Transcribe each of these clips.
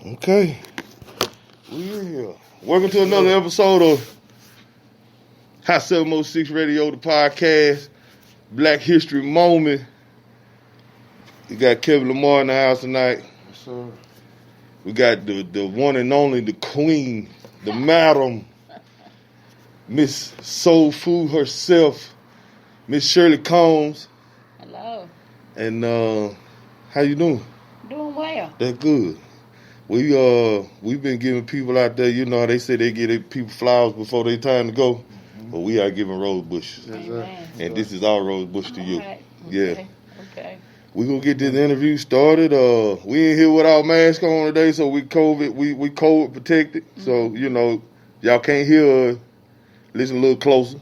Okay. We in here. Welcome to another episode of Hot706 Radio, the podcast. Black History Moment. We got Kevin Lamar in the house tonight. Yes, sir. We got the one and only, the queen, the madam, Miss Soul Food herself, Miss Shirley Combs. Hello. And how you doing? Doing well. That's good. We've been giving people out there, you know, they say they give people flowers before they time to go, but we are giving rose bushes. Amen. And this is our rose bush to you. Right. Yeah. Okay. We gonna get this interview started. We ain't here with our mask on today, so we COVID protected. So, you know, y'all can't hear us. Listen a little closer.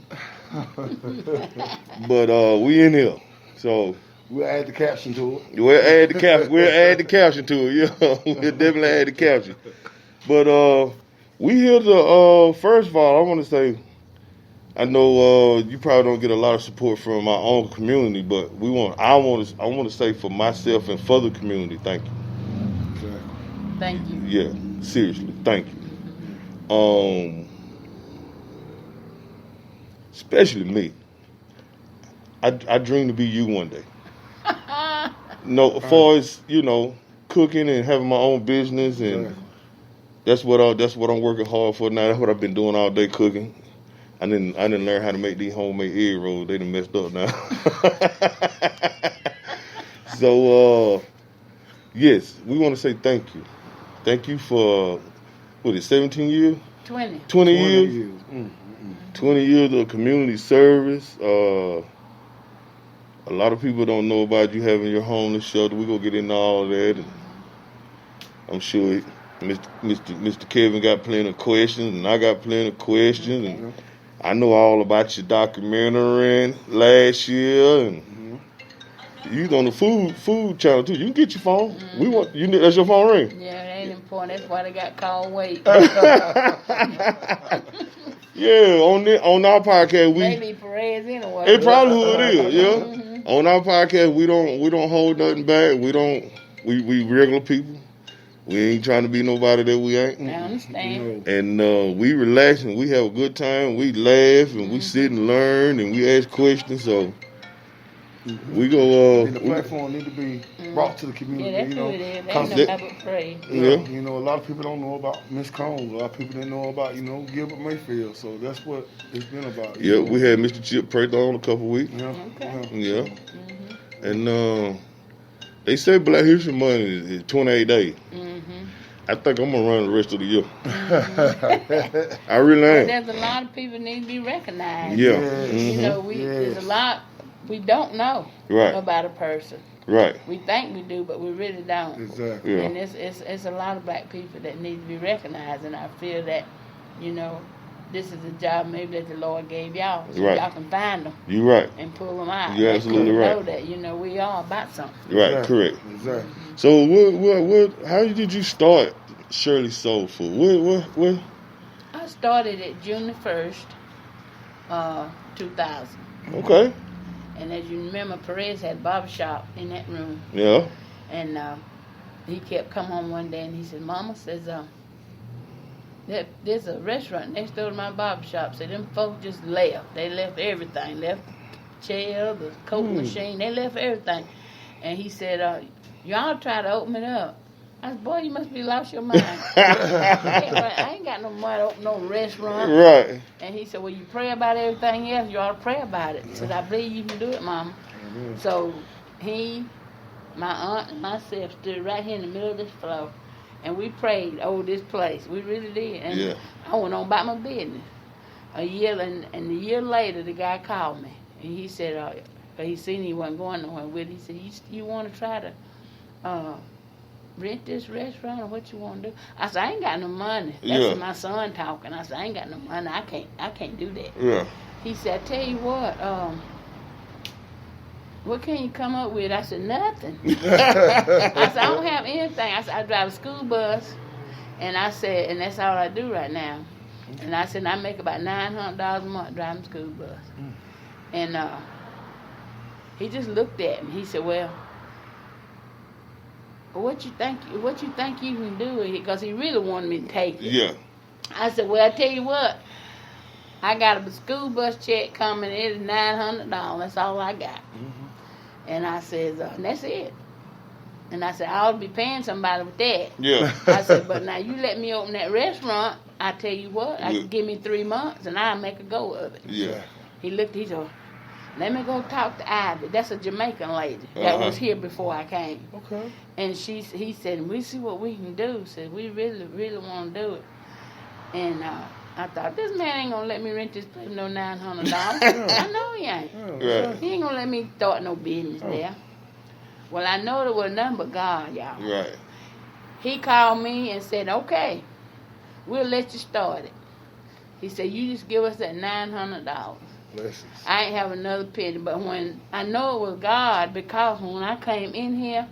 But we in here. So We'll add the caption to it. We'll add the caption to it. Yeah, we'll definitely add the caption. But we here to first of all, I want to say, I know you probably don't get a lot of support from our own community, but I want to say for myself and for the community, thank you. Exactly. Thank you. Yeah, seriously, thank you. Especially me. I dream to be you one day. No, as far as, you know, cooking and having my own business, and that's what I'm working hard for now. That's what I've been doing all day, cooking. I didn't learn how to make these homemade egg rolls. They done messed up now. So yes, we want to say thank you. Thank you for 17 years? 20. 20 years. 20 years of community service. A lot of people don't know about you having your homeless shelter. We're going to get into all that. And I'm sure Mr. Kevin got plenty of questions, and I got plenty of questions. And I know all about your documentary last year. And you on the food channel, too. You can get your phone. That's your phone ring? Yeah, it ain't important. That's why they got called wait. Yeah, on our podcast, Maybe Perez anyway. It probably who it is, yeah. On our podcast, we don't hold nothing back. We regular people. We ain't trying to be nobody that we ain't. I understand. And we relax and we have a good time. We laugh and we sit and learn and we ask questions. So we go. And the platform need to be brought to the community. Yeah, that's you know, who it is. They ain't no habit pray. Yeah, you know, a lot of people don't know about Miss Combs. A lot of people didn't know about, Gilbert Mayfield. So that's what it's been about. Yeah, we had Mr. Chip Prather on a couple weeks. Yeah. Okay. Yeah. And they say Black History Month is 28 days. I think I'm gonna run the rest of the year. I really am. There's a lot of people need to be recognized. Yeah. You know, there's a lot we don't know about a person. Right. We think we do, but we really don't. Exactly. Yeah. And it's a lot of black people that need to be recognized, and I feel that, you know, this is a job maybe that the Lord gave y'all, so y'all can find them. You're right. And pull them out. You're absolutely right. Know that, you know, we all about something. Right, Exactly. correct. Exactly. So how did you start Shirley Soul Food? What? I started it June the 1st, 2000. Okay. And as you remember, Perez had a barbershop in that room. Yeah. And he kept come home one day and he said, Mama says, there's a restaurant next door to my barbershop. So them folks just left. They left everything. Left the chair, the coat machine. They left everything. And he said, y'all try to open it up. I said, boy, you must be lost your mind. I ain't got no money to open no restaurant. Right. And he said, well, you pray about everything else. You ought to pray about it. I said, I believe you can do it, Mama. So he, my aunt, and myself stood right here in the middle of this floor. And we prayed over this place. We really did. And I went on about my business. A year later, the guy called me. And he said, he seen he wasn't going nowhere with it. He said, you want to try to rent this restaurant or what you want to do? I said, I ain't got no money. That's my son talking. I said, I ain't got no money. I can't do that. Yeah. He said, I tell you what can you come up with? I said, nothing. I said, I don't have anything. I said, I drive a school bus. And I said, and that's all I do right now. And I said, I make about $900 a month driving a school bus. And he just looked at me. He said, well, what you think you can do? Because he really wanted me to take it. Yeah. I said, well, I tell you what, I got a school bus check coming. It is $900. That's all I got. And I said, and that's it. And I said, I'll be paying somebody with that. Yeah. I said, but now you let me open that restaurant, I tell you what, give me 3 months and I'll make a go of it. Yeah. He said, let me go talk to Ivy. That's a Jamaican lady that was here before I came. Okay. And he said, we see what we can do. Said, we really, really want to do it. And I thought, this man ain't going to let me rent this place no $900. I know he ain't. Right. He ain't going to let me start no business there. Well, I know there was nothing but God, y'all. Right. He called me and said, okay, we'll let you start it. He said, you just give us that $900. Blessings. I ain't have another penny, but when I know it was God, because when I came in here,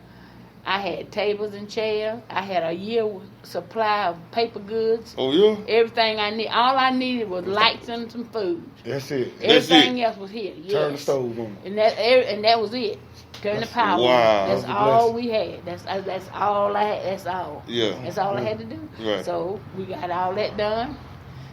I had tables and chairs. I had a year supply of paper goods. Oh, yeah? Everything I need. All I needed was lights and some food. That's it. Everything else was here. Yes. Turn the stove on. And that was it. Turn the power on. Wow. That's all we had. That's all I had. That's all. Yeah. That's all I had to do. Right. So we got all that done.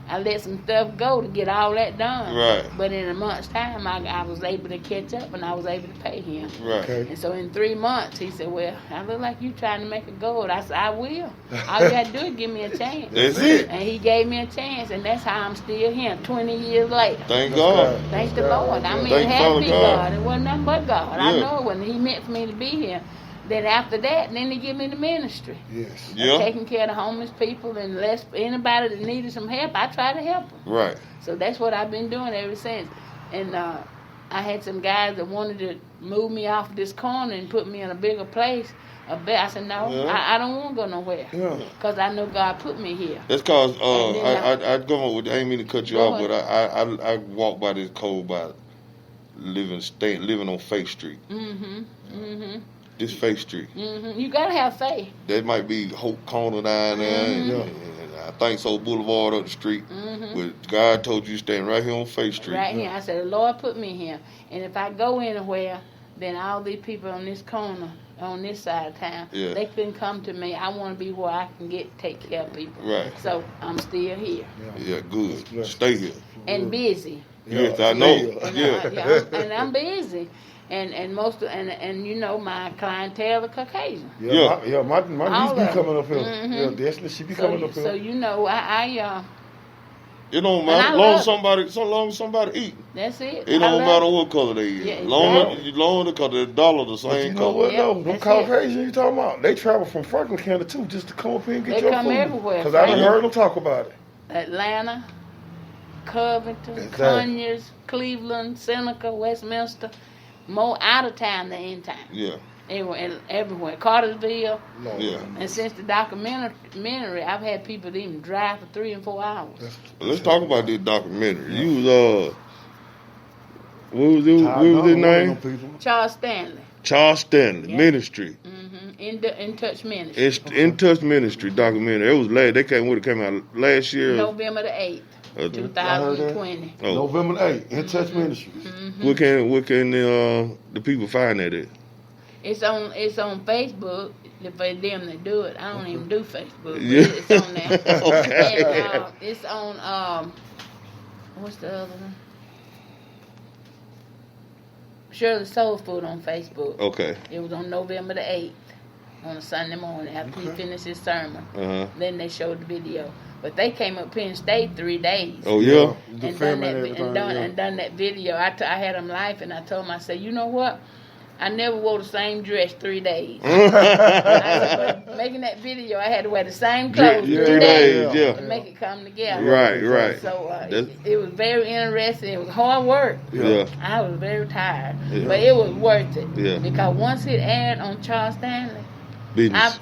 I let some stuff go to get all that done. Right. But in a month's time, I was able to catch up and I was able to pay him. Right. Okay. And so in 3 months, he said, well, I look like you trying to make a goal. I said, I will. All you got to do is give me a chance. That's it. And he gave me a chance, and that's how I'm still here 20 years later. Thank God. Thank the Lord. I mean, Thank it had to Father be God. God. It wasn't nothing but God. I Yeah. know it wasn't. He meant for me to be here. Then after that, then he give me the ministry. Yes. Yeah. Taking care of the homeless people and anybody that needed some help, I try to help them. Right. So that's what I've been doing ever since. And I had some guys that wanted to move me off this corner and put me in a bigger place. I said, no, Yeah. I don't want to go nowhere. Yeah. Because I know God put me here. That's cause And then I go with. I ain't mean to cut you Go off, but I walk by this code by living on Faith Street. This Faith Street. You got to have faith. That might be Hope Corner down there, and I think so Boulevard up the street. But God told you to stand right here on Faith Street. Right here. I said, the Lord put me here. And if I go anywhere, then all these people on this corner, on this side of town, they couldn't come to me. I want to be where I can take care of people. Right. So I'm still here. Yeah, good. Stay here. And busy. Yes, I know. And, Yeah. and I'm busy. And most you know my clientele are Caucasian. Yeah. My All niece be of coming up here. Mhm. Yeah, Destiny, she be coming up here. So you know I It don't And matter. I Long love- as somebody eat. that's it. It don't matter what color they is. Yeah, Long because the dollar the But same you know color. what Yep, though? Them that's Caucasians you talking about, they travel from Franklin County too just to come up here and get They your come food. everywhere. Because I done Yeah. heard them talk about it. Atlanta, Covington, Exactly. Conyers, Cleveland, Seneca, Westminster, more out of town than in town. Yeah. Everywhere. Cartersville. Lord. Yeah. And since the documentary, I've had people that even drive for 3 and 4 hours. Well, let's talk about this documentary. You was what was his name? Charles Stanley. Charles Stanley, Yeah. Ministry. In Touch Ministry. It's In Touch Ministry documentary. It was last. They came out last year. November the 8th, 2020. Oh. November 8th, In Touch Ministries. What can the people find that at? It's on Facebook for them that do it. I don't even do Facebook. But Yeah. it's on there. Okay. And it's on what's the other one? Shirley Soul Food on Facebook. Okay. It was on November the 8th on a Sunday morning after he finished his sermon. Uh-huh. Then they showed the video. But they came up here and stayed 3 days. Oh yeah. The And film done, and that, everything. and done that video. I had them live, and I told them, I said, you know what? I never wore the same dress 3 days. I said, but making that video, I had to wear the same clothes 3 3 days days, yeah. to make it come together. Right. So That's- it was very interesting. It was hard work. Yeah. I was very tired, Yeah. but it was worth it. Yeah. Because once it aired on Charles Stanley, Business.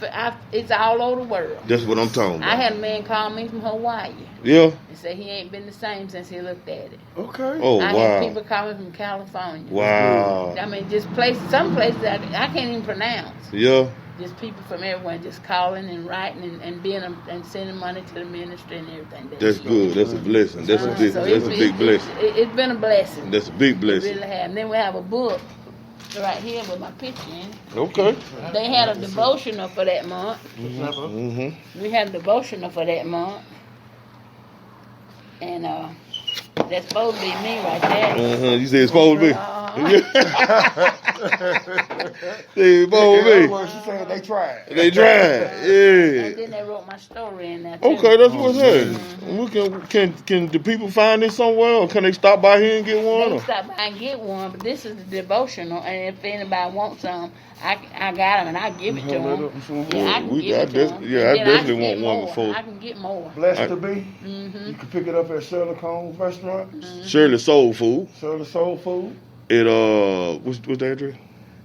it's all over the world. That's what I'm talking I about. had a man call me from Hawaii Yeah. and said he ain't been the same since he looked at it. Okay. Oh I had wow. people calling from California. Wow. I mean, just some places I can't even pronounce. Yeah. Just people from everywhere just calling and writing and being and sending money to the ministry and everything. That's good. That's a blessing. That's a big blessing. It's been a blessing. That's a big It blessing. really have. And then we have a book right here with my picture in. Okay. They had a devotional for that month. Mm-hmm. We had a devotional for that month. And that's supposed to be me right there. You said it's supposed to be. It's supposed to be. She said they tried. They tried. And Yeah. then they wrote my story in there too. Okay, that's what's happening. We can the people find this somewhere, or can they stop by here and get They one? can stop by and get one, but this is the devotional, and if anybody wants some, I got them and I give it to them. Yeah, I can give it to them. I And then definitely can want get one more. before. I can get more. Blessed to be. Mm-hmm. You can pick it up at Shirley Combs restaurant. Shirley Soul Food. Shirley Soul Food. It what's the address?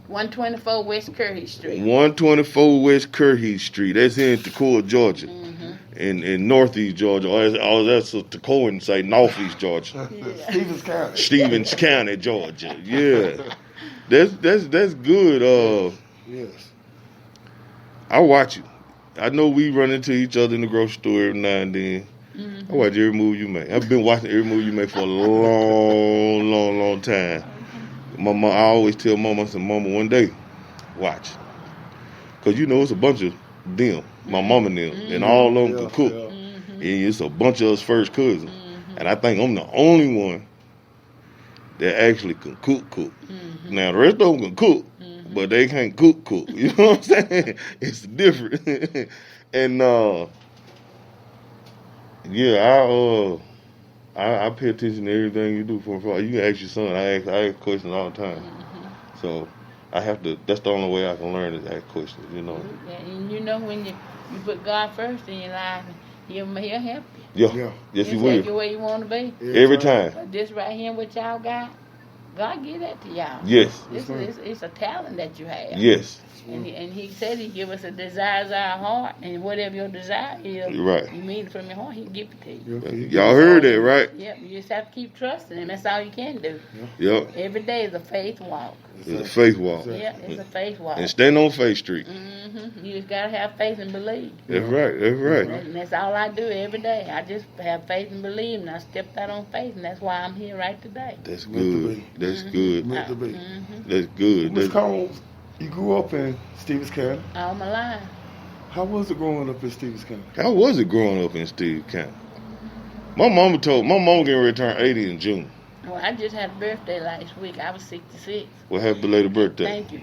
124 West Curry Street. 124 West Curry Street. That's here in Toccoa, Georgia. In northeast Georgia. Or that's a Toccoa and say northeast Georgia. Stevens County. Stevens County, Georgia. Yeah. That's good. Yes. I watch you. I know we run into each other in the grocery store every now and then. I watch every move you make. I've been watching every move you make for a long time. Mama, I always tell Mama, I said, Mama, one day, watch. Because, you know, it's a bunch of them, my mama and them, and all of them can cook. And it's a bunch of us first cousins. And I think I'm the only one that actually can cook. Now, the rest of them can cook, but they can't cook. You know what I'm saying? It's different. And, yeah, I pay attention to everything you do. You can ask your son. I ask questions all the time. So I have to. That's the only way I can learn is ask questions. You know. Yeah, and you know when you put God first in your life, He'll help Yeah. you. Yes, He He'll take you will. where you want to be. Every time. But this right here, what y'all got, God give that to y'all. Yes. It's a talent that you have. Yes. And he said He give us a desires of our heart, and whatever your desire is, Right. you mean it from your heart, He'll give it to you. Y'all heard that, right? Yep, you just have to keep trusting Him. That's all you can do. Yep. Every day is a faith walk. It's a faith walk. Yeah, it's a faith walk. And stand on Faith Street. You just gotta have faith and believe. That's right. That's right. And that's all I do every day. I just have faith and believe, and I stepped out on faith, and that's why I'm here right today. That's good. That's good. Meant to be. That's good. Miss Combs, you grew up in Stevens County. All my life. How was it growing up in Stevens County? How was it growing up in Steve County? My mama getting ready to turn 80 in June. Well, I just had a birthday last week. I was 66. Well, happy belated birthday. Thank you.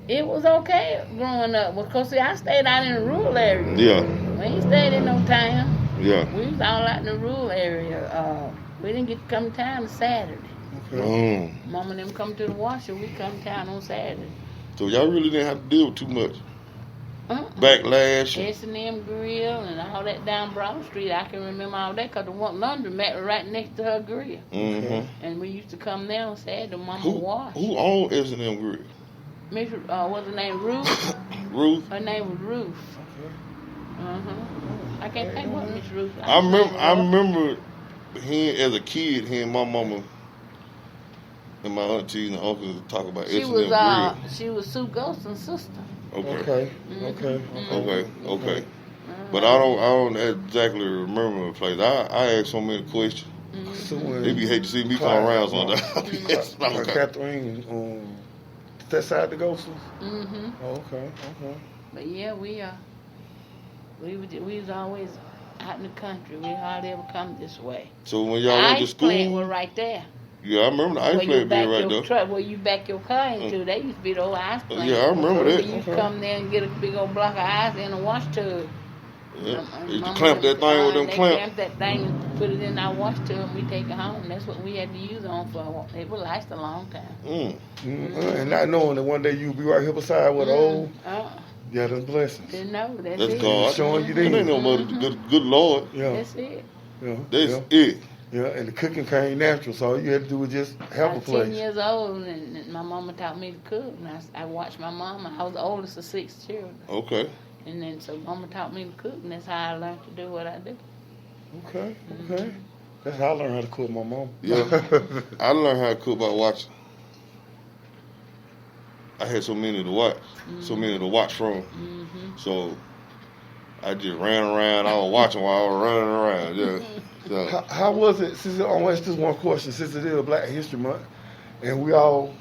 It was okay growing up. Well, cause see, I stayed out in the rural area. Yeah. We ain't stayed in no town. Yeah. We was all out in the rural area. We didn't get to come to town on Saturday. Mama and them come to the washer. We come to town on Saturday. So y'all really didn't have to deal with too much backlash. S&M Grill and all that down Broad Street. I can remember all that because the one laundromat was right next to her grill. And we used to come there on Saturday. Mama wash. Who owned S&M Grill? Miss, what's her name? Ruth. Ruth. Her name was Ruth. I can't think what Miss Ruth. I remember hearing as a kid, hearing my mama and my aunties and uncles talk about S&M Grill. She was Sue Golson's sister. Okay. But I don't exactly remember the place. I asked so many questions. They be hate to see me come around sometimes. Catherine, that side the Golsons? Okay. But yeah, we was always out in the country. We hardly ever come this way. So when y'all went to school, plant was right there. Yeah, I remember the ice plant being right there. Where you back your car into, they used to be the old ice plant. Yeah, I remember that. You come there and get a big old block of ice in a wash tub. Yeah, you clamp that thing with them clamps. They clamp that thing and put it in our wash tub and we take it home. That's what we had to use on for. It would last a long time. And not knowing that one day you'll be right here beside with old. Yeah, that's blessings. Didn't know. That's it. God. Showing you that ain't no mother. Good Lord. Yeah. That's it. Yeah. That's it. Yeah, and the cooking came natural, so all you had to do was just have a place. 10 years old, and my mama taught me to cook. And I watched my mama. I was the oldest of 6 children. Okay. And then so mama taught me to cook, and that's how I learned to do what I do. Okay. That's how I learned how to cook, my mom. Yeah. I learned how to cook by watching. I had so many to watch from. So I just ran around. I was watching while I was running around. Yeah. So. How was it? Since I want to ask this one question, since it is Black History Month, and we all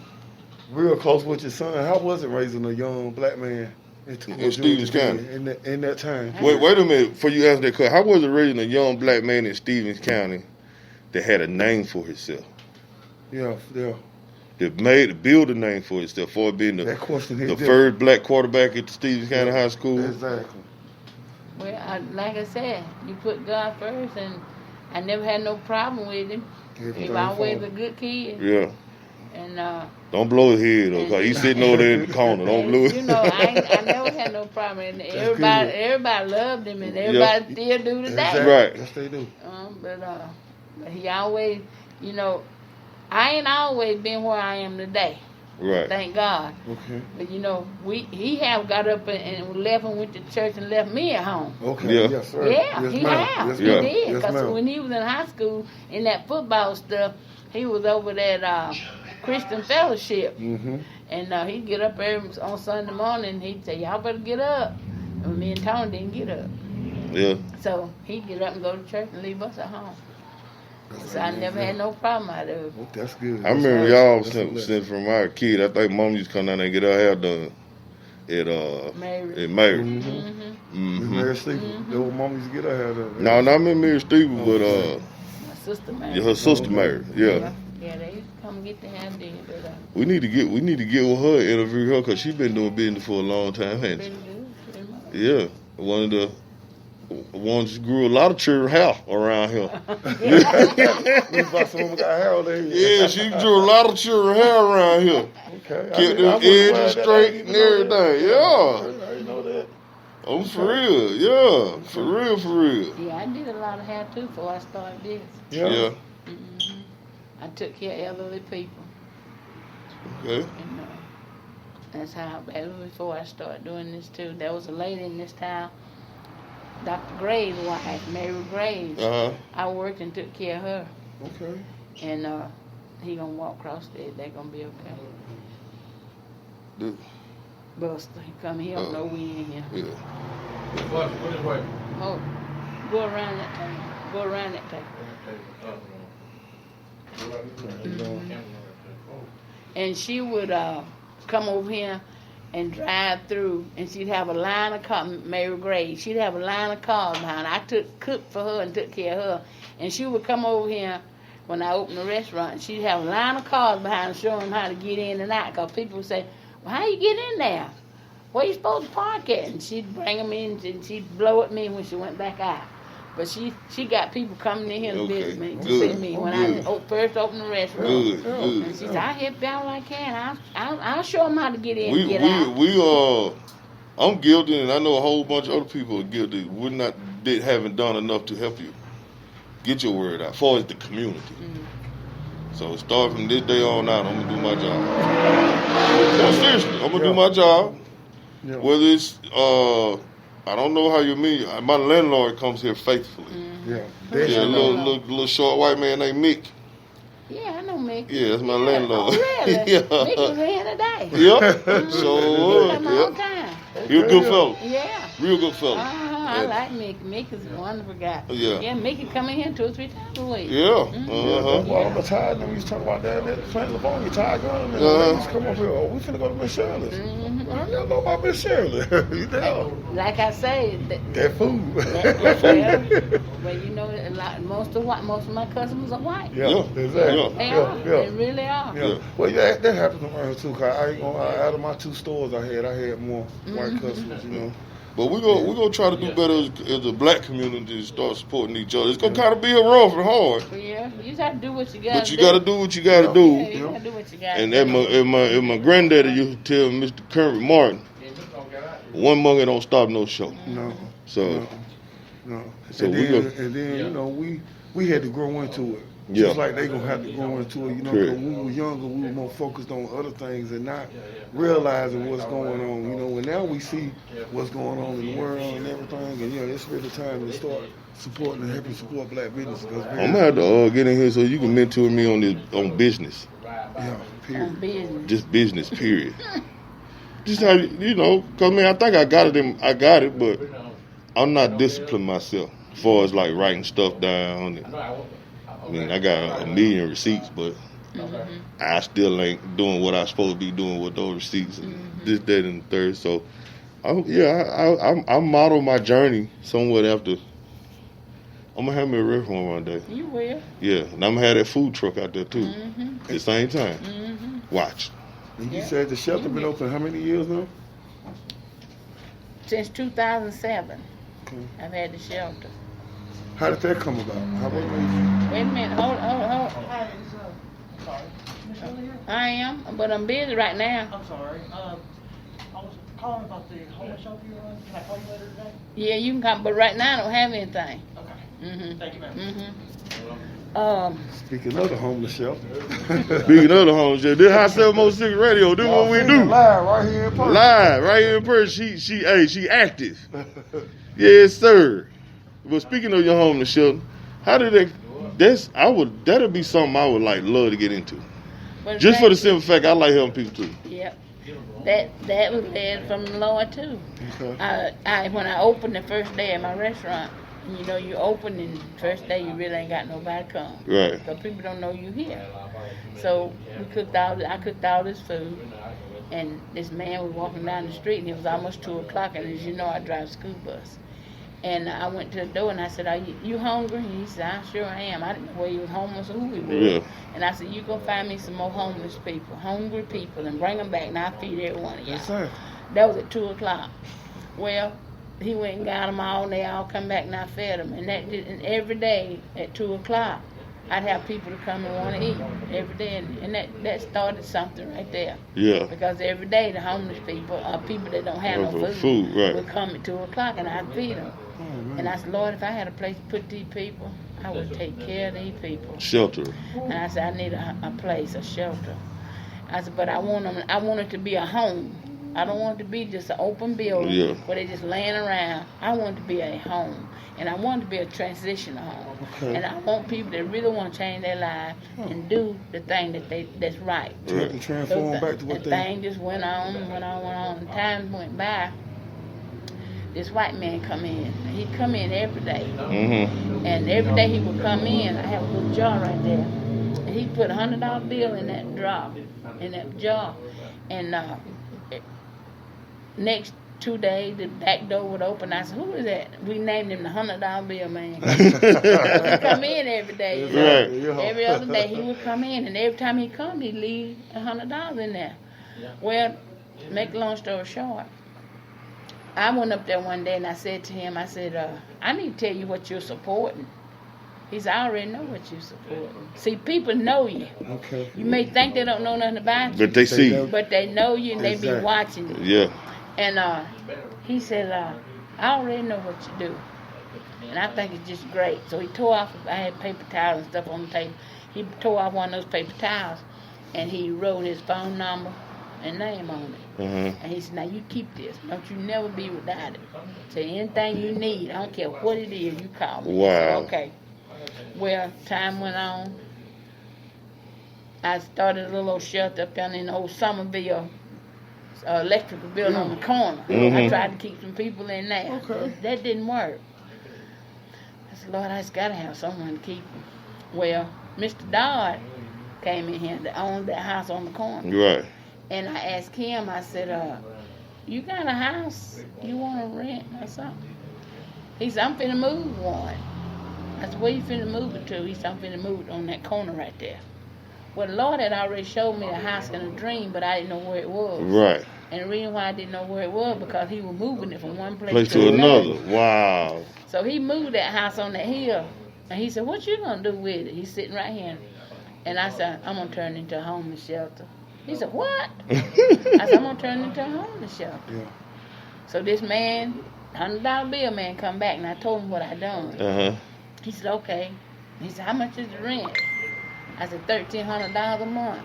real close with your son. How was it raising a young black man in Stevens County in that time? Wait a minute. Before you answer that question, how was it raising a young black man in Stevens County that had a name for himself? Yeah. That build a name for himself for being the first black quarterback at the Stevens County High School? Exactly. Well, like I said, you put God first, and I never had no problem with him. He was always a good kid. Yeah. And don't blow his head up, cause he's sitting over there in the corner. Don't blow it. You know, I never had no problem. And everybody loved him, and everybody still do today. Exactly. Right. Yes, they do. But he always, you know, I ain't always been where I am today. Right. Thank God. Okay. But you know, he have got up and left and went to church and left me at home. Okay. Yeah. Yes, sir. Yeah, yes, he ma'am. have. Yes, He ma'am. did. Yes, Because ma'am. when he was in high school, in that football stuff, he was over that Christian Fellowship. Mm-hmm. And he'd get up every on Sunday morning and he'd say, y'all better get up. And me and Tony didn't get up. Yeah. So he'd get up and go to church and leave us at home. So I never had no problem out of it. Oh, that's good. I remember y'all sent from our kid. I think Mom used to come down there and get her hair done at Mary. Mm-hmm. Mary Steeple. That was Mom used to get her hair done. No, not Mary Steeple, but My sister Mary. her sister Mary. Yeah. Yeah, they used to come get the hair done. But We need to get with her, interview her, cause she been doing business for a long time, hasn't been she? good. Yeah, one of the ones grew a lot of children hair around here. We about someone got hair on their head. Yeah, she drew a lot of children hair around here. Okay. Kept them edges straight and everything. Yeah, I didn't know that. oh for real. Yeah, for real. Yeah, I did a lot of hair too before I started this. Yeah. I took care of elderly people. Okay. And that's how, that was before I started doing this too. There was a lady in this town, Dr. Gray's wife, Mary Graves. I worked and took care of her. Okay. And he gonna walk across there. They're gonna be okay. Dude. Buster, he come here, don't know we in here. Yeah. Oh, go around that thing. Go around that thing. And she would come over here and drive through, and she'd have a line of cars, Mary Gray, she'd have a line of cars behind her. I cooked for her and took care of her. And she would come over here when I opened the restaurant. She'd have a line of cars behind her showing them how to get in and out, because people would say, well, how you get in there? Where you supposed to park at? And she'd bring them in, and she'd blow at me when she went back out. But she got people coming in here to visit me, to see me when I first opened the restaurant. Good. And she said, I'll help y'all I can. I'll show them how to get in and get out. I'm guilty, and I know a whole bunch of other people are guilty. Haven't done enough to help you get your word out, as far as the community. So start from this day on out, I'm gonna do my job. No, seriously, I'm gonna do my job. Yeah. Whether it's I don't know how you mean. My landlord comes here faithfully. Yeah. Yeah, a little short white man named Mick. Yeah, I know Mick. Yeah, that's my landlord. Oh, really? Yeah. Mick was here today. Yep. So Come all the time. He a good fella. Yeah. Real good fella. I like Mick. Mick is a wonderful guy. Yeah. Yeah, Mick can come in here 2 or 3 times a week. Yeah. Well, I'm tired. We used to talk about that at St. Livonia, Ty Gunn. They used to come up here. Oh, we finna go to Miss Shirley's. I don't know about Miss Shirley. You know. Like I say, That food. well, you know, most of my customers are white. Yeah, exactly. They are. They really are. Yeah. Well, yeah, that happens around here too. Cause I ain't gonna lie, out of my 2 stores I had more white customers. You know. But we're gonna try to do better as a black community to start supporting each other. It's gonna kind of be rough and hard. Yeah, you just have to do what you gotta do. But you gotta do what you gotta do. Yeah, you gotta do what you gotta do. And my granddaddy used to tell Mr. Kermit Martin, one monkey don't stop no show. No. So And then you know, we had to grow into it. Yeah. Just like they gonna have to grow into it, you know. When we were younger, we were more focused on other things and not realizing what's going on, you know. And now we see what's going on in the world and everything, and you know, it's really time to start supporting and helping support black businesses. I'm gonna have to get in here so you can mentor me on business. Yeah, period. On business. Just business, period. Just how you know, cause I think I got it, but I'm not disciplined myself as far as like writing stuff down. I mean, I got a million receipts, but I still ain't doing what I'm supposed to be doing with those receipts and this, that, and the third. So, I model my journey somewhat after. I'm gonna have me a restaurant one day. You will. Yeah, and I'm gonna have that food truck out there too. At the same time. Watch. And you said the shelter been open how many years now? Since 2007, Okay. I've had the shelter. How did that come about? How about Wait a minute, hold. Hi, sorry. Miss Shirley here? I am, but I'm busy right now. I'm sorry. I was calling about the homeless shelter you're on. Can I call you later today? Yeah, you can come, but right now I don't have anything. Okay. Thank you, ma'am. Speaking of the homeless shelter. Speaking of the homeless shelter, this Hot706 radio. This what we do. Live right here in person. Live right here in person. She active. Yes, sir. But speaking of your homeless shelter, how did that? That'd be something I would love to get into. But Just for the simple fact, I like helping people too. Yep. That was led from the Lord too. Okay. When I opened the first day at my restaurant, you open and first day you really ain't got nobody come. Right. So people don't know you here. So I cooked all this food, and this man was walking down the street, and it was almost 2:00. And as you know, I drive a school bus. And I went to the door and I said, "Are you hungry?" And he said, "I sure am." I didn't know where he was homeless or who he was. Yeah. And I said, "You go find me some more homeless people, hungry people, and bring them back, and I'll feed every one of y'all." Yes, sir. That was at 2:00. Well, he went and got them all, and they all come back, and I fed them. And and every day at 2:00, I'd have people to come and want to eat every day, and that started something right there. Yeah. Because every day the homeless people, people that don't have no Food, right. would come at 2:00, and I'd feed them. Oh, And I said, "Lord, if I had a place to put these people, I would take care of these people." Shelter. And I said, "I need a place, a shelter." I said, "But I want it to be a home. I don't want it to be just an open building where they just laying around. I want it to be a home, and I want it to be a transitional home. Okay. And I want people that really want to change their life and do the thing that's right." To transform back to what the they. thing just went on. And time went by. This white man come in. He'd come in every day. And every day he would come in, I have a little jar right there. And he put $100 bill in that jar. And next 2 days, the back door would open. I said, "Who is that?" We named him the $100 bill man. He come in every day. Right. Every other day he would come in, and every time he come, he'd leave $100 in there. Well, make a long story short, I went up there one day and I said to him, "I need to tell you what you're supporting." He said, "I already know what you're supporting." See, people know you. Okay. You may think they don't know nothing about you. But they see you. But they know you and they be watching you. Yeah. And he said, "I already know what you do. And I think it's just great." So he tore off, I had paper towels and stuff on the table. He tore off one of those paper towels and he wrote his phone number and name on it. And he said, "Now you keep this. Don't you never be without it. Say anything you need, I don't care what it is, you call me." Wow. I said, "Okay." Well, time went on. I started a little old shelter up down in the old Somerville electrical building on the corner. I tried to keep some people in there. Okay. That didn't work. I said, "Lord, I just got to have someone to keep them." Well, Mr. Dodd came in here that owned that house on the corner. Right. And I asked him, I said, "You got a house you want to rent or something?" He said, "I'm finna move one." I said, "Where you finna move it to?" He said, "I'm finna move it on that corner right there." Well, the Lord had already showed me a house in a dream, but I didn't know where it was. Right. And the reason why I didn't know where it was, because he was moving it from one Place to another. Wow. So he moved that house on that hill. And he said, "What you gonna do with it?" He's sitting right here. And I said, "I'm gonna turn it into a homeless shelter." He said, "What?" I said, "I'm gonna turn it into a homeless shelter." Yeah. So this man, $100 bill man, come back, and I told him what I done. He said, "Okay." He said, "How much is the rent?" I said, $1,300 a month.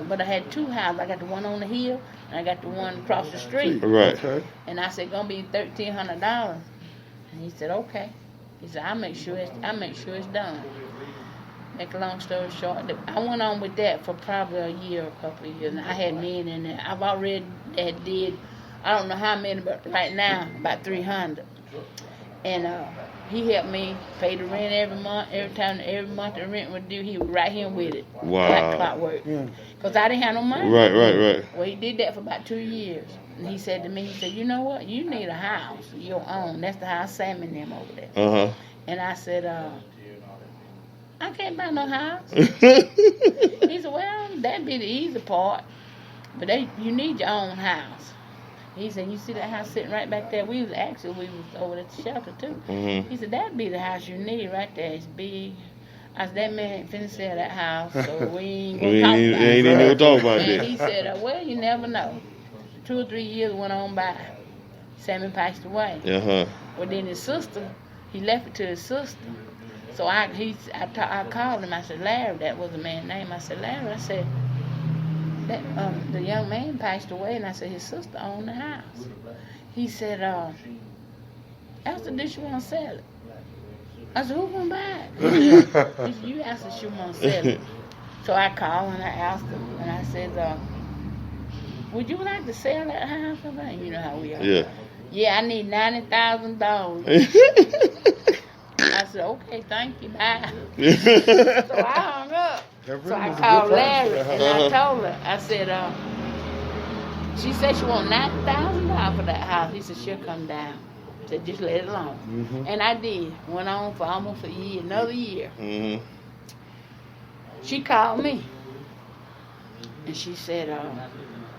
But I had two houses. I got the one on the hill, and I got the one across the street. Right. Okay. And I said, "Gonna be $1,300. And he said, "Okay." He said, I'll make sure it's done." Make a long story short, I went on with that for probably a year, a couple of years. And I had men in there. I've already did, I don't know how many, but right now, about 300. And He helped me pay the rent every month. Every month the rent was due, he was right here with it. Wow. Like clockwork. Because I didn't have no money. Right. Well, he did that for about 2 years. And he said to me, he said, you know what? You need a house, your own. That's the house Sam and them over there. Uh-huh. And I said, I can't buy no house. He said, well, that'd be the easy part. But you need your own house. He said, you see that house sitting right back there? We was over at the shelter too. Mm-hmm. He said, that'd be the house you need right there. It's big. I said, that man ain't finna sell that house, so we ain't gonna talk about it. Ain't even gonna talk about And that. he said, well, you never know. 2 or 3 years went on by. Sammy passed away. Uh-huh. Well, then his sister, he left it to his sister. So I called him. I said, Larry, that was the man's name. I said, Larry, I said, that the young man passed away, and I said his sister owned the house. He said, Esther, did she want to sell it? I said, who gonna buy it? He said, you asked her she want to sell it. So I called and I asked him, and I said, would you like to sell that house? You know how we are. Yeah. Yeah, I need $90,000. I said, okay, thank you, bye. So I hung up. So I called Larry and I told her, I said, she said she want $90,000 for that house. He said, she'll come down. I said, just let it alone. Mm-hmm. And I did. Went on for almost a year, another year. Mm-hmm. She called me. And she said,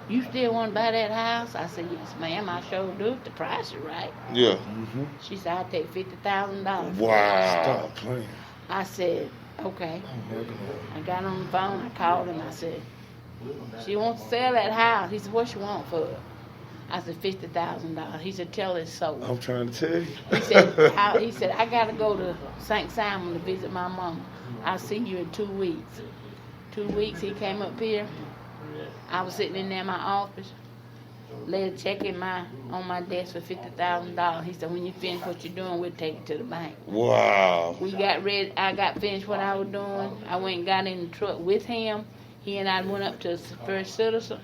you still want to buy that house? I said, yes, ma'am, I sure do if the price is right. Yeah. Mm-hmm. She said, I'll take $50,000. Wow. Stop playing. I said, okay. I got on the phone, I called him, I said, she wants to sell that house. He said, what she want for it? I said, $50,000. He said, tell her so. I'm trying to tell you. He said, I got to go to St. Simon to visit my mama. I'll see you in 2 weeks. 2 weeks, he came up here. I was sitting in there in my office, laid a check on my desk for $50,000. He said, when you finish what you're doing, we'll take it to the bank. Wow. We got ready. I got finished what I was doing. I went and got in the truck with him. He and I went up to First Citizen,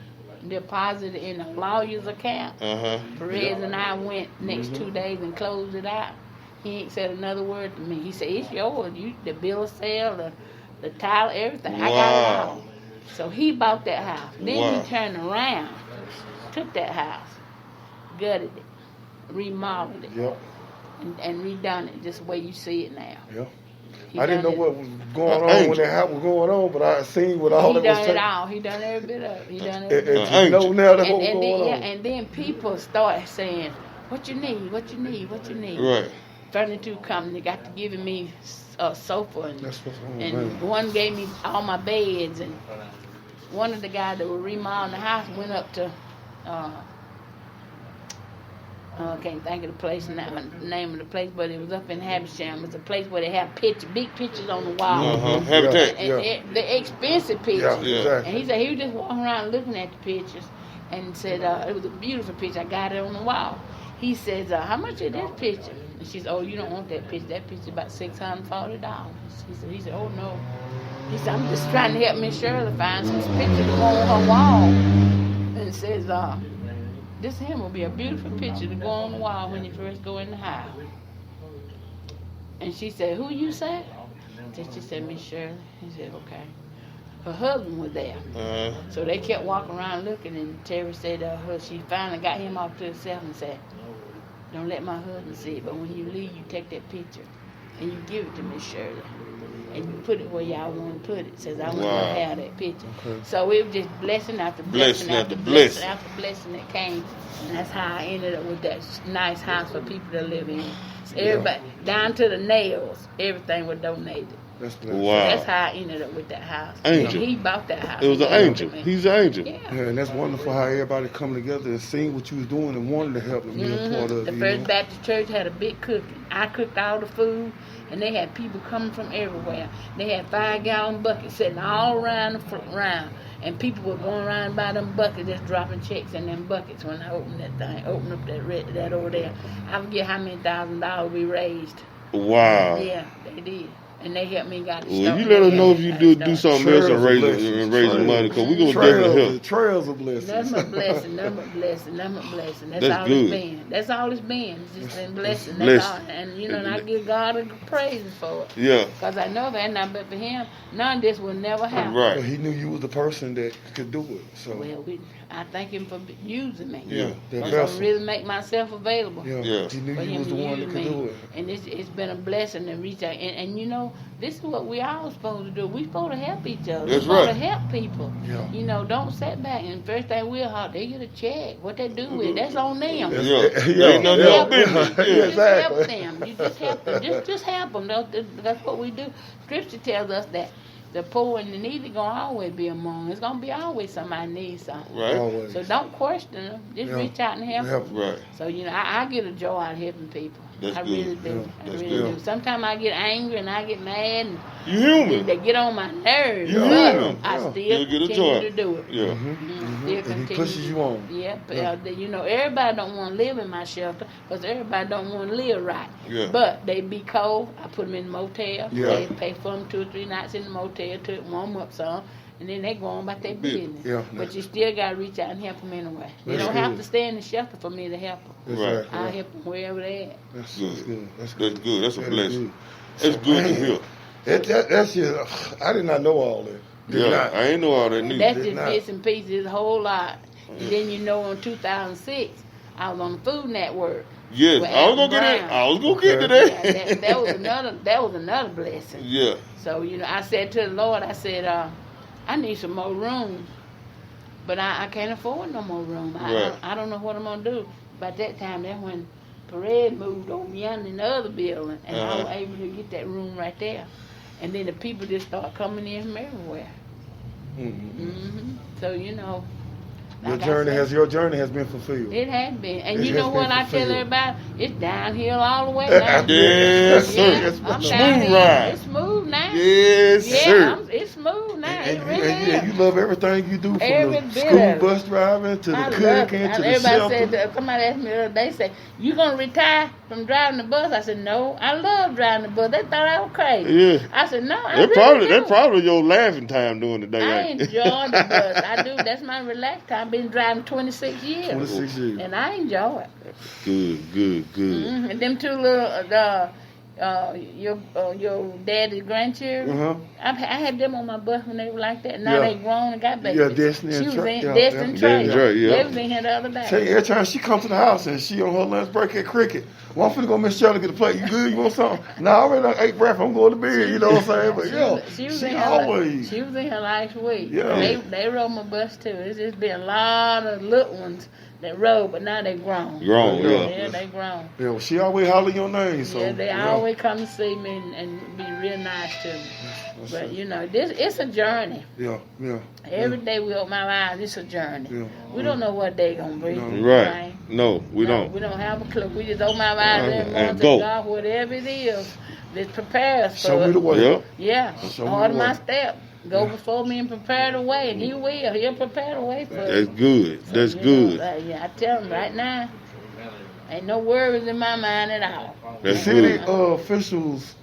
deposited in a lawyer's account. Uh-huh. Perez and I went next 2 days and closed it out. He ain't said another word to me. He said, it's yours. The bill of sale, the title, everything. I got it all. So he bought that house. Then he turned around, took that house, gutted it, remodeled it, and redone it just the way you see it now. Yep. I didn't know what was going on when that house was going on, but I seen what all that was. He done it all. He done every bit of it. He done every bit of it. And know now that what was going on. Yeah, and then people start saying, what you need, what you need, what you need. Right. Furniture company got to giving me a sofa, and man. one gave me all my beds, and one of the guys that were remodeling the house went up to, I can't think of the place now, the name of the place, but it was up in Habisham. It was a place where they have big pictures on the wall. Uh-huh. Habitat. And the expensive pictures. Yeah, exactly. And he said he was just walking around looking at the pictures and said it was a beautiful picture. I got it on the wall. He says, how much is this picture? And she said, oh, you don't want that picture. That picture about $640. He said, oh, no. He said, I'm just trying to help Miss Shirley find some pictures to go on her wall. And it says, this here will be a beautiful picture to go on the wall when you first go in the house. And she said, who you say? She said, Miss Shirley. He said, okay. Her husband was there. So they kept walking around looking, and Terry said she finally got him off to herself and said, don't let my husband see it, but when you leave, you take that picture and you give it to Miss Shirley. And you put it where y'all want to put it. Says, I want to have that picture. Okay. So it was just blessing after blessing after blessing after blessing that came. And that's how I ended up with that nice house for people to live in. Everybody, down to the nails, everything was donated. That's that's how I ended up with that house. Angel. He bought that house. It was an angel. He's an angel. Yeah. And that's wonderful how everybody come together and seen what you was doing and wanted to help and be a part of it. The First Baptist Church had a big cooking. I cooked all the food, and they had people coming from everywhere. They had 5-gallon buckets sitting all around the round, and people were going around by them buckets just dropping checks in them buckets when I opened that thing, opened up that over there. I forget how many $1,000 we raised. Wow. Yeah, they did. and they helped me got it Well, started. you let us know if you do Started. something else and raising money, because we're going to definitely help. Trails of blessings. Nothing but blessing, nothing but blessing, nothing but blessing. That's all good. it's been. That's all it's been. It's just been blessing. That's Blessing. all. And, you know, and I give God a praise for it. Yeah. Because I know that, not but for him, none of this will never happen. Right. But he knew you was the person that could do it. So Well, I thank him for using me. Yeah. that I vessel. really make myself available. Yeah. He knew For you him was the to one that use could me. do it. And it's been a blessing to reach out. And you know, this is what we all supposed to do. We supposed to help each other. That's we supposed right. to help people. Yeah. You know, don't sit back. And first thing we'll have, they get a check. What they do with it, that's on them. Yeah. Yeah. Ain't none of Yeah. your business. Yeah. You just Exactly. help them. You just help them. Just help them. That's what we do. Scripture tells us that the poor and the needy gonna always be among. It's gonna be always somebody needs something. Right. Always. So don't question them. Just Yeah. reach out and help them. Right. So you know, I get a joy out of helping people. That's I good. really do. Yeah. I That's really good. do. Sometimes I get angry and I get mad and You human. they get on my nerves. You but human. I Yeah. still You'll get a continue joy. to do it. Yeah. Still And he continue pushes to- you on. Yeah, but Yeah. you know, everybody don't want to live in my shelter because everybody don't want to live right. Yeah. But they be cold. I put them in the motel. Yeah. They pay for them 2 or 3 nights in the motel to warm up some, and then they go on about their business. Yeah. But you still got to reach out and help them anyway. They That's don't have good. to stay in the shelter for me to help them. Exactly. I help them wherever they at. That's Good. good. That's That's good. That's a That is blessing. good. That's good to hear. That's just, I did not know all that. Did Yeah. not. I ain't know all that And neither. that's did just not. bits and pieces, it's a whole lot. And then you know, in 2006, I was on the Food Network. Yes. with I was Adam gonna get it. Brown. I was gonna get to Yeah, that. that was another blessing. Yeah. So you know, I said to the Lord, I said, I need some more room, but I can't afford no more room. Right. I don't know what I'm gonna do. By that time, that's when Perez moved over yonder in the other building, and I was Uh-huh. able to get that room right there. And then the people just start coming in from everywhere. Mhm. So you know, Your like I journey said, has been fulfilled. It has been, and It you has know been what I tell fulfilled. everybody? It's downhill all the way now. Yes, sir. Yeah, That's I'm Smooth downhill. ride. It's smooth now. Yes, Yeah, sir. it's smooth now. And It really you is. love everything you do, from Every the bit school of it. bus driving to the I love cooking it. to the Everybody shelter. said, somebody asked me the other day, say, you gonna retire from driving the bus? I said, no, I love driving the bus. They thought I was crazy. Yeah. I said, no, I That really do. probably your laughing time during the day. I ain't it? enjoy the bus. I do. That's my relaxed time. I've been driving 26 years. 26 years. And I enjoy it. Good. And them two little, your daddy's grandchildren, Uh-huh. I had them on my bus when they were like that. Now Yeah. they grown and got babies. Yeah, Destiny and She was Trey. in Yeah, Destiny yeah. and Trey. Destiny, Trey, yeah. They was in here the other day. Tell you, every time she come to the house and she on her lunch break at cricket, well, I'm finna go Miss Shirley get a plate. You good? You want something? No, I already done ate breakfast. I'm going to bed. You know what I'm saying? But yeah, She was she in here always. She was in here last week. Yeah. They rode my bus too. It's just been a lot of little ones that rode, but now they grown. Grown, Yeah. yeah. Yeah, they grown. Yeah, well, she always holler your name. So Yeah, they always come to see me and be real nice to me. That's But it. you know, it's a journey. Yeah. Every day we open our eyes, it's a journey. Yeah. We don't know what day gonna be. No. Right. No, we No, don't. We don't have a clue. We just open our eyes every And morning and go. say, God, whatever it is, let's prepare us for Show me it. the way. Yeah. Yeah, Show me order the my way. step. Go Yeah. before me and prepare the way, and He will. He'll prepare the way for That's us. good. So, That's you good. know, yeah, I tell them right now, ain't no worries in my mind at all. The That's city good. officials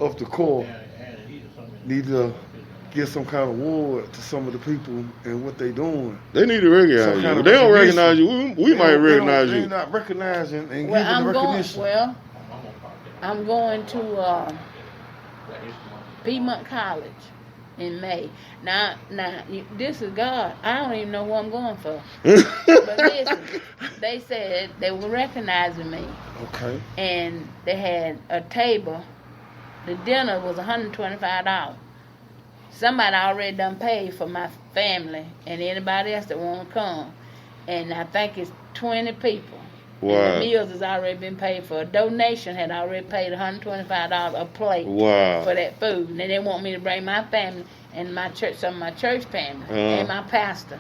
of the Toccoa need to give some kind of award to some of the people and what they doing. They need to recognize Some you. kind If of they don't recognition. recognize you, we might recognize They're you. not recognizing and Well, giving the recognition. I'm going to Piedmont College in May. Now, this is God. I don't even know what I'm going for. But listen, they said they were recognizing me, Okay. and they had a table. The dinner was $125. Somebody already done paid for my family and anybody else that want to come, and I think it's 20 people. And Wow. the meals has already been paid for. A donation had already paid $125 a plate Wow. for that food. And then they want me to bring my family and my church, some of my church family, and my pastor.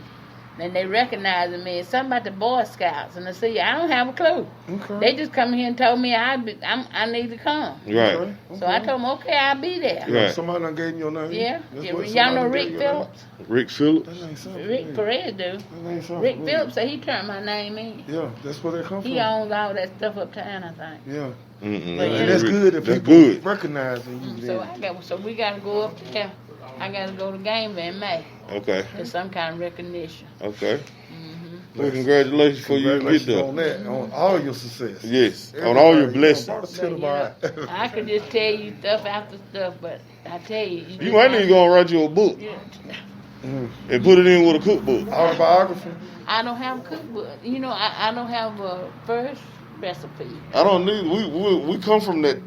And they recognizing me. It's something about the Boy Scouts. And I see, I don't have a clue. Okay. They just come here and told me I need to come. Right. Okay. So I told them, okay, I'll be there. Right. Somebody done gave you your name. Yeah. That's Yeah, what y'all know somebody Rick gave you your name. Phillips? Rick Phillips. That ain't something. Rick Perez do. That ain't something. Rick Yeah. Phillips said he turned my name in. Yeah, that's where they come from. He owns all that stuff uptown, I think. Yeah. Mm-mm. But And that's Rick- good if that's people good. recognizing you. So then. we gotta go up there. I gotta go to game in May. Okay. There's some kind of recognition. Okay. Mm-hmm. Well, congratulations for you to get Congratulations there. on that, on all your success. Yes. On all your Everybody, blessings. You know, brought a tip I could just tell you stuff after stuff, but I tell you. You might need to go and write you a book Yeah. and put it in with a cookbook. Autobiography. I don't have a cookbook. You know, I don't have a first recipe. I don't need. We come from that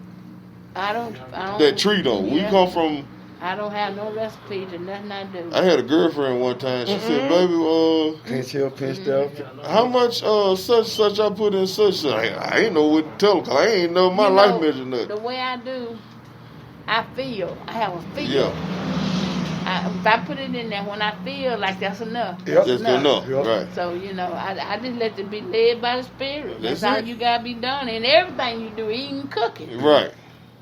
I don't. tree though. We Yeah. come from. I don't have no recipe to nothing I do. I had a girlfriend one time. She said, "Baby, Pinch here, pinch there. how much such I put in such?" I ain't know what to tell her 'cause I ain't know my You life know, measure nothing. The way I do, I feel. I have a feel. Yeah, If I put it in there when I feel like that's enough. Yep. that's enough. Yep. Right. So, you know, I just let it be led by the Spirit. That's That's how it. you got to be done. And everything you do, even cooking. Right.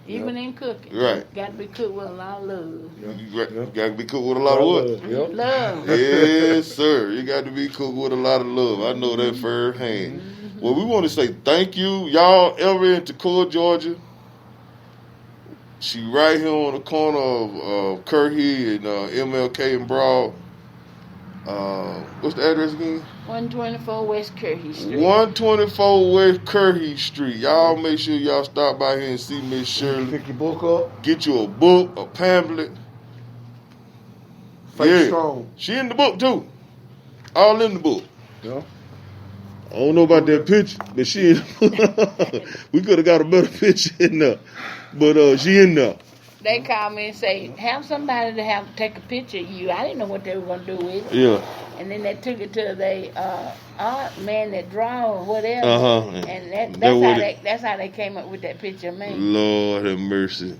Even in cooking. Right. Got to be cooked with a lot of love. You got to be cooked with a lot of what? Yep. Love. Yes, sir. You got to be cooked with a lot of love. I know that firsthand. Well, we want to say thank you, y'all. Ever in Toccoa, Georgia? She right here on the corner of Curry and MLK and Broad. What's the address again? 124 West Curry Street. 124 West Curry Street. Y'all make sure y'all stop by here and see Miss Shirley. Pick your book up. Get you a book, a pamphlet. Face strong. She in the book too. All in the book. Yeah. I don't know about that picture, but she in we could have got a better picture in there. But she in there. They call me and say, have somebody to take a picture of you. I didn't know what they were going to do with it. Yeah. And then they took it to the art man that draw or whatever. Uh-huh. And that's how they came up with that picture of me. Lord have mercy.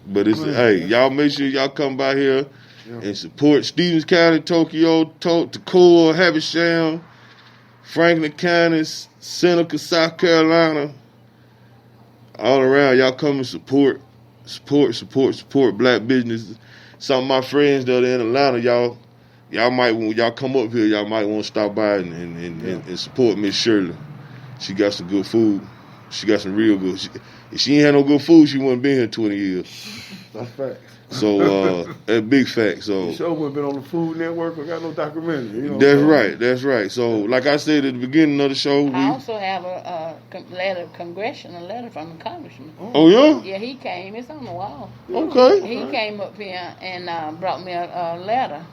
But it's hey, y'all make sure y'all come by here and support Stevens County, Toccoa, Havisham, Franklin County, Seneca, South Carolina. All around, y'all come and support black businesses. Some of my friends that are in Atlanta, y'all might when y'all come up here, y'all might want to stop by and support Miss Shirley. She got some good food. She got some real good. If she ain't had no good food, she wouldn't been here 20 years. That's fact. So that's big fact. So The show wouldn't been on the Food Network or got no documentary. You know that's right. That's right. So like I said at the beginning of the show, I also have a congressional letter from the congressman. oh yeah, Yeah, he came. It's on the wall. okay, He came up here and brought me a letter.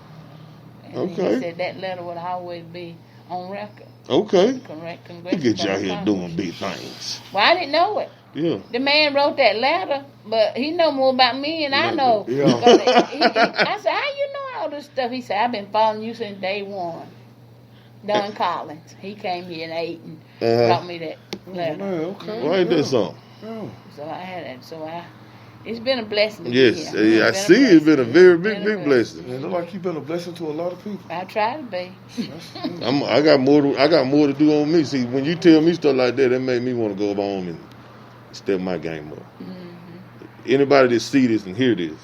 And Okay. He said that letter would always be on record. okay. Correct. Look at y'all here doing big things. Well, I didn't know it. Yeah. The man wrote that letter, but he know more about me than I know. Yeah. I said, how you know all this stuff? He said, I've been following you since day one. Don Collins. He came here and ate and brought me that letter. Man, okay. Why ain't that something? Yeah. So I had that. It's been a blessing to Yes, be here. I see. It's been a very big blessing. It look like you've been a blessing to a lot of people. I try to be. I got more to do on me. See, when you tell me stuff like that, that make me want to go home and step my game up. Mm-hmm. Anybody that see this and hear this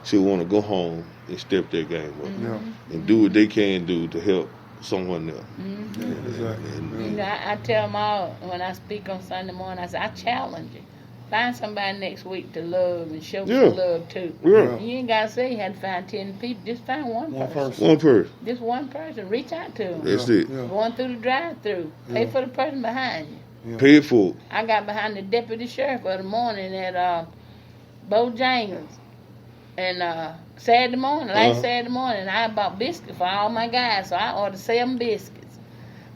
should want to go home and step their game up Yeah. and do what they can do to help someone else. Mm-hmm. Yeah, exactly. You know, I tell them all when I speak on Sunday morning, I say, I challenge you. Find somebody next week to love and show Yeah. some love too. Yeah. You ain't got to say you had to find 10 people. Just find one One person. person. One person. Just one person. Reach out to them. That's it. Yeah. Going through the drive-through. Pay for the person behind you. Yeah. Pay it forward. I got behind the deputy sheriff of the morning at Bojangles. And Saturday morning, Saturday morning, I bought biscuits for all my guys. So I ordered 7 biscuits.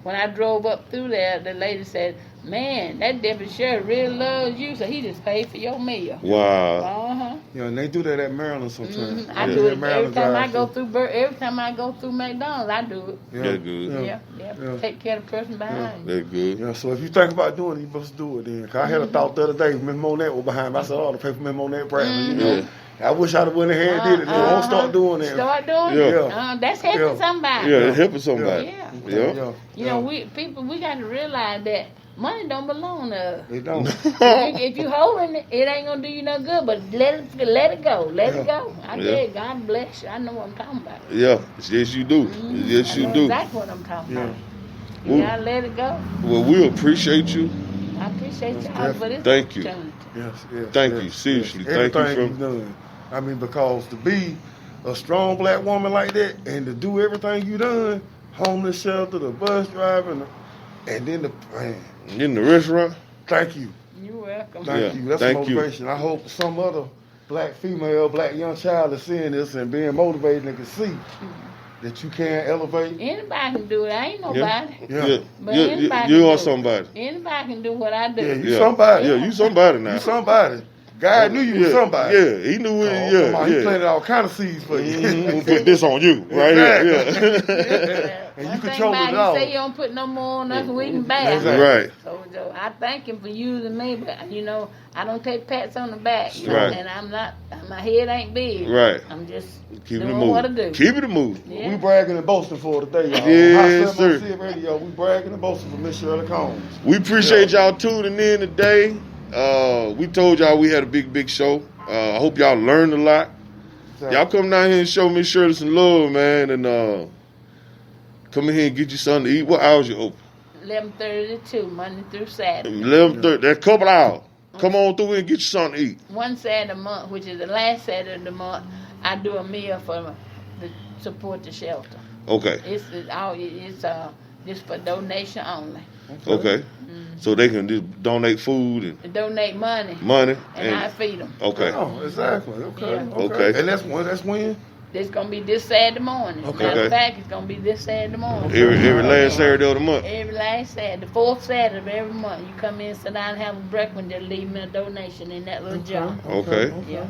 When I drove up through there, the lady said, man, that deputy sheriff really loves you, so he just paid for your meal. Wow. Uh-huh. Yeah, and they do that at Maryland sometimes. I Yeah. do it Maryland every time I go through McDonald's, I do it. Yeah. That's good. Yeah. Yeah. Take care of the person behind you. That's good. Yeah, so if you think about doing it, you must do it then. 'Cause I had a thought the other day, Miss Monette was behind me. I said, I ought to pay for Miss Monette Bradley, you know. Yeah. I wish I'd have went ahead and did it. Don't start doing that. Start doing it. That's helping somebody. Yeah, it's helping somebody. Yeah. You know, we got to realize that money don't belong to us. It don't. If you holding it, it ain't gonna do you no good. But let it go. Let it go. I tell you, God bless you. I know what I'm talking about. Yeah, yes you do. Yes you do. Exactly what I'm talking about. You gotta let it go. Well, we appreciate you. I appreciate y'all for this Thank you. opportunity. Yes. Thank you. Seriously, thank you Everything you've done. I mean, because to be a strong black woman like that and to do everything you done, homeless shelter, the bus driver, and then in the restaurant. Thank you. You're welcome. Thank you. That's a motivation. I hope some other black female, black young child is seeing this and being motivated and can see that you can elevate. Anybody can do it. I ain't nobody. But You are somebody. Anybody can do what I do. Yeah, you somebody. Yeah, you somebody now. You somebody. God knew you was somebody. Yeah, he knew it. He planted all kind of seeds for you. We'll put this on you right here. Yeah. And One you thing control about it all. He say you don't put no more on us we can bear. Exactly. Right. So I thank him for using me, but you know, I don't take pats on the back. You know, Right. and I'm not, my head ain't big. Right. I'm just Keep it doing moving. what I do. Keep it moving. Yeah. We bragging and boasting for today, y'all. Yes, sir. Hot 706 radio. We bragging and boasting for Miss Shirley Combs. We appreciate y'all tuning in today. We told y'all we had a big show. I hope y'all learned a lot. Exactly. Y'all come down here and show Miss Shirley some love, man, and come in here and get you something to eat. What hours you open? 11:30 to 2, Monday through Saturday. 11:30. That's a couple hours. Come on through here and get you something to eat. One Saturday a month, which is the last Saturday of the month, I do a meal to support the shelter. Okay. It's just for donation only. Okay. So they can just donate food and Donate money. And I feed them. Okay. Oh, exactly. Okay. Yeah. Okay. And that's when? It's gonna be this Saturday morning. Okay. Matter of fact, it's gonna be this Saturday morning. Every last Saturday of the month. Every last Saturday, the fourth Saturday of every month. You come in, sit down, and have a breakfast, and just leave me a donation in that little jar. Okay. Yeah.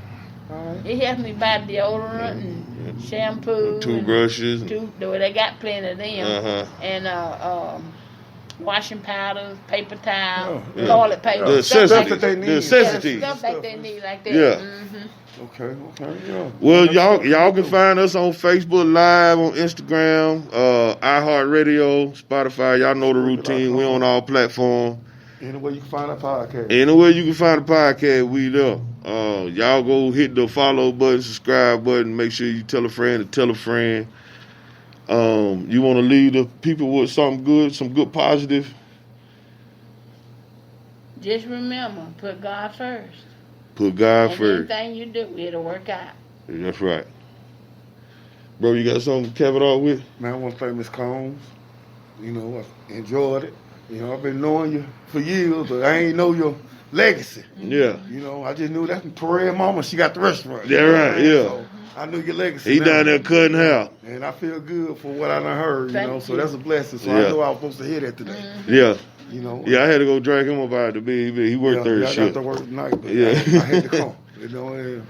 All right. It helps me buy deodorant and shampoo. Toothbrushes. They got plenty of them. Uh-huh. And washing powders, paper towel, Yeah. toilet paper. The stuff necessities. like they The need. necessities. Stuff like they need like that. Yeah. Okay. Yeah. Well, y'all can find us on Facebook Live, on Instagram, iHeartRadio, Spotify. Y'all know the routine. We on all platforms. Anywhere you can find a podcast. Anywhere you can find a podcast, we there. Y'all go hit the follow button, subscribe button. Make sure you tell a friend to tell a friend. You want to leave the people with something good, some good positive. Just remember, put God first. Put God And first. anything you do, it'll work out. That's right. Bro, you got something to cap it off with? Man, I want to thank Miss Combs. You know, I enjoyed it. You know, I've been knowing you for years, but I ain't know your legacy. Yeah. You know, I just knew that's Pereira Mama. She got the restaurant. Yeah, right, yeah. So I knew your legacy. He now. down there cutting hair. And I feel good for what I done heard, you Thank know, so you. that's a blessing. So Yeah. I know I was supposed to hear that today. Yeah. You know. Yeah, I had to go drag him up out of the bed. He worked third I got shift. to work tonight, but Yeah. I had to come. You know, and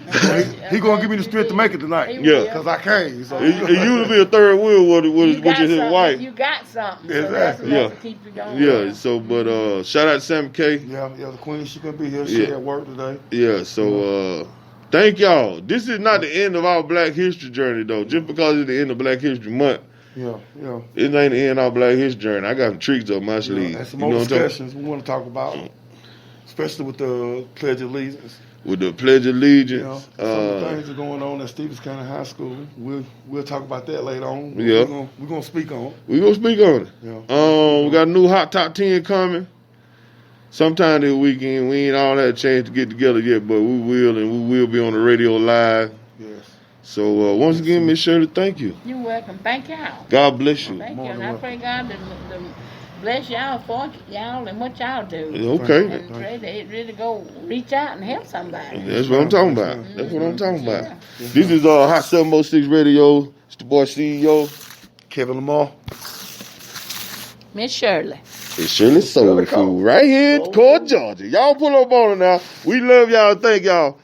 he gonna give me the strength to make it tonight. Yeah. Cause I came. So It used to be a third wheel with his wife. You got something. So Exactly. that's enough Yeah. to keep you going. Yeah, so, but shout out to Sam K. yeah, the queen, she gonna be here. She Yeah. at work today. Yeah, so thank y'all. This is not the end of our Black History journey, though. Just because it's the end of Black History Month, Yeah. it ain't the end of our Black History journey. I got some tricks up my sleeve. And some You more know what I'm talking discussions we want to talk about, especially with the Pledge of Allegiance. with the Pledge of You know, Allegiance. some of the things are going on at Stevens County High School. We'll talk about that later on. Yeah. We're gonna speak on it. We gonna speak on it. Yeah. We got a new Hot Top 10 coming. Sometime this weekend. We ain't all had a chance to get together yet, but we will, and we will be on the radio live. Yes. So once again, Miss Shirley, thank you. You're welcome. Thank y'all. God bless you. Thank you. And I pray God to bless y'all for y'all and what y'all do. Okay. And pray that it really go reach out and help somebody. That's what I'm talking about. That's what I'm talking about. This is Hot 706 Radio. It's the boy CEO. Kevin Lamar. Miss Shirley. It's Shirley Soul Food right here in Toccoa, Georgia. Y'all pull up on it now. We love y'all. Thank y'all.